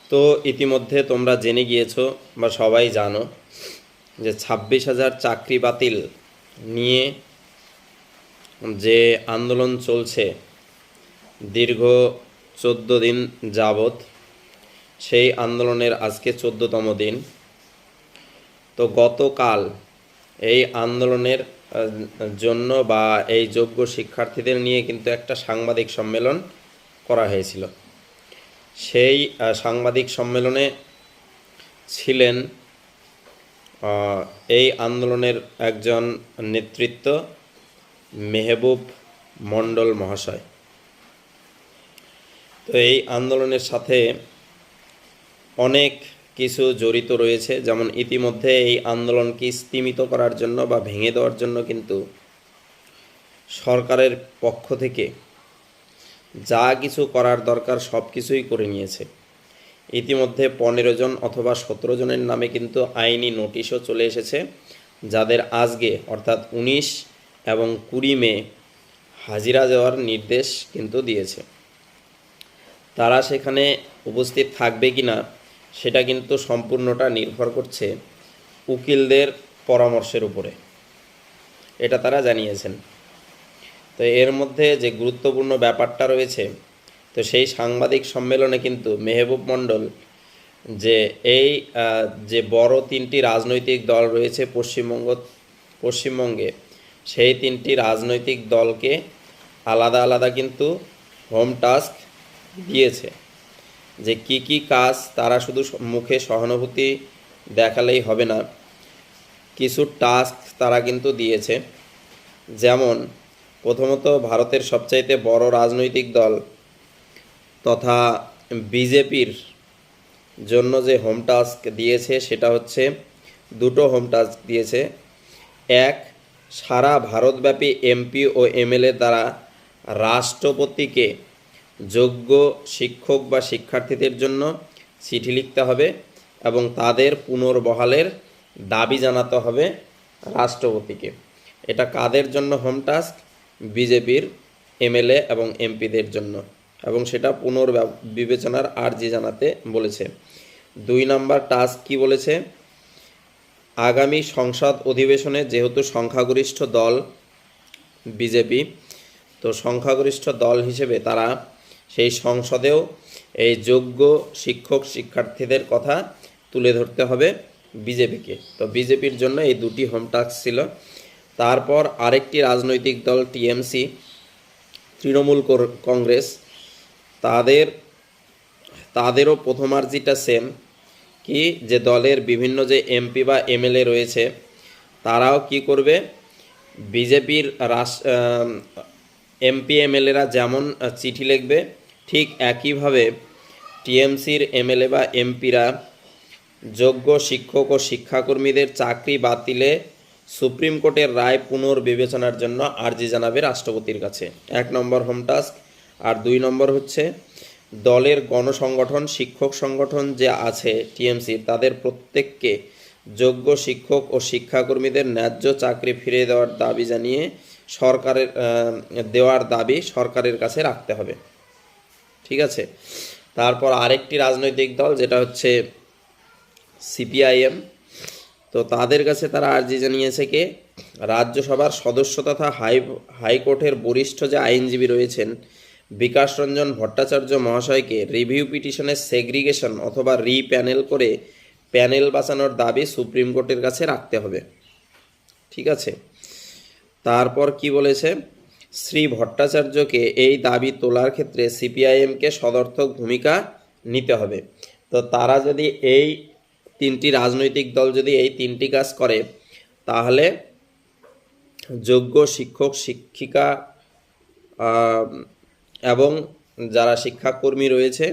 তো ইতিমধ্যে তোমরা জেনে গিয়েছো বা সবাই জানো যে 26,000 চাকরি বাতিল নিয়ে যে আন্দোলন চলছে দীর্ঘ 14 দিন যাবৎ, সেই আন্দোলনের আজকে 14তম দিন। তো গতকাল এই আন্দোলনের জন্য বা এই যোগ্য শিক্ষার্থীদের নিয়ে কিন্তু একটা সাংবাদিক সম্মেলন করা হয়েছিল। সেই সাংবাদিক সম্মেলনে ছিলেন এই আন্দোলনের একজন নেতৃত্ব মেহবুব মণ্ডল মহাশয়। তো এই আন্দোলনের সাথে অনেক কিছু জড়িত রয়েছে, যেমন ইতিমধ্যে এই আন্দোলনকে স্তিমিত করার জন্য বা ভেঙে দেওয়ার জন্য কিন্তু সরকারের পক্ষ থেকে যা কিছু করার দরকার সব কিছুই করে নিয়েছে। ইতিমধ্যে 15 জন অথবা 17 জনের নামে কিন্তু আইনি নোটিশও চলে এসেছে, যাদের আজকে অর্থাৎ 19 এবং 20 মে হাজিরা দেওয়ার নির্দেশ কিন্তু দিয়েছে। তারা সেখানে উপস্থিত থাকবে কি না সেটা কিন্তু সম্পূর্ণটা নির্ভর করছে উকিলদের পরামর্শের উপরে, এটা তারা জানিয়েছেন। তো এর মধ্যে যে গুরুত্বপূর্ণ ব্যাপারটা রয়েছে, তো সেই সাংবাদিক সম্মেলনে কিন্তু মেহবুব মণ্ডল এই যে বড় 3টি রাজনৈতিক দল রয়েছে পশ্চিমবঙ্গে, সেই 3টি রাজনৈতিক দলকে আলাদা আলাদা কিন্তু হোম টাস্ক দিয়েছে, যে কি কি কাজ তারা শুধু মুখে সহানুভূতি দেখালেই হবে না, কিছু টাস্ক তারা কিন্তু দিয়েছে। যেমন প্রথমত ভারতের সবচাইতে বড় রাজনৈতিক দল তথা বিজেপির জন্য যে হোম টাস্ক দিয়েছে সেটা হচ্ছে দুটো হোম টাস্ক দিয়েছে। এক, সারা ভারতব্যাপী এমপি ও এমএলএ দ্বারা রাষ্ট্রপতিকে যোগ্য শিক্ষক বা শিক্ষার্থীদের জন্য চিঠি লিখতে হবে এবং তাদের পুনর্বহালের দাবি জানাতে হবে রাষ্ট্রপতিকে। এটা কাদের জন্য হোম টাস্ক? বিজেপির এমএলএ এবং এমপিদের জন্য, এবং সেটা পুনর্বিবেচনার আর্জি জানাতে বলেছে। 2 নম্বর টাস্ক কি বলেছে? আগামী সংসদ অধিবেশনে যেহেতু সংখ্যাগরিষ্ঠ দল বিজেপি, তো সংখ্যাগরিষ্ঠ দল হিসেবে তারা সেই সংসদেও এই যোগ্য শিক্ষক শিক্ষার্থীদের কথা তুলে ধরতে হবে বিজেপিকে। তো বিজেপির জন্য এই 2টি হোম টাস্ক ছিল। তারপর আরেকটি রাজনৈতিক দল টিএমসি, তৃণমূল কংগ্রেস, তাদেরও প্রথম আর্জিটা সেম, কি যে দলের বিভিন্ন যে এমপি বা এমএলএ রয়েছে তারাও কি করবে, বিজেপির এমপি এমএলএরা যেমন চিঠি লিখবে ঠিক একইভাবে টিএমসির এমএলএ বা এমপিরা যোগ্য শিক্ষক ও শিক্ষাকর্মীদের চাকরি বাতিলে সুপ্রিম কোর্টের রায় পুনর্বিবেচনার জন্য আর্জি জানাবে রাষ্ট্রপতির কাছে। 1 নম্বর হোম টাস্ক। আর 2 নম্বর হচ্ছে দলের গণসংগঠন শিক্ষক সংগঠন যে আছে টিএমসি, তাদের প্রত্যেককে যোগ্য শিক্ষক ও শিক্ষাকর্মীদের ন্যায্য চাকরি ফিরিয়ে দেওয়ার দাবি জানিয়ে সরকারের কাছে রাখতে হবে। ঠিক আছে। তারপর আরেকটি রাজনৈতিক দল যেটা হচ্ছে সিপিআইএম, তো তাদের কাছে তারা আর্জি জানিয়েছে কে, রাজ্যসভার সদস্য তথা হাইকোর্টের বরিষ্ঠ যে আইনজীবী রয়েছেন বিকাশ রঞ্জন ভট্টাচার্য মহাশয়কে রিভিউ পিটিশনের সেগ্রিগেশন অথবা রিপ্যানেল করে প্যানেল বাঁচানোর দাবি সুপ্রিম কোর্টের কাছে রাখতে হবে। ঠিক আছে। তারপর কি বলেছে, শ্রী ভট্টাচার্যকে এই দাবি তোলার ক্ষেত্রে সিপিআইএমকে সদর্থক ভূমিকা নিতে হবে। তো তারা যদি এই 3টি রাজনৈতিক দল যদি এই 3টি কাজ করে, তাহলে যোগ্য শিক্ষক শিক্ষিকা এবং যারা শিক্ষাকর্মী রয়েছে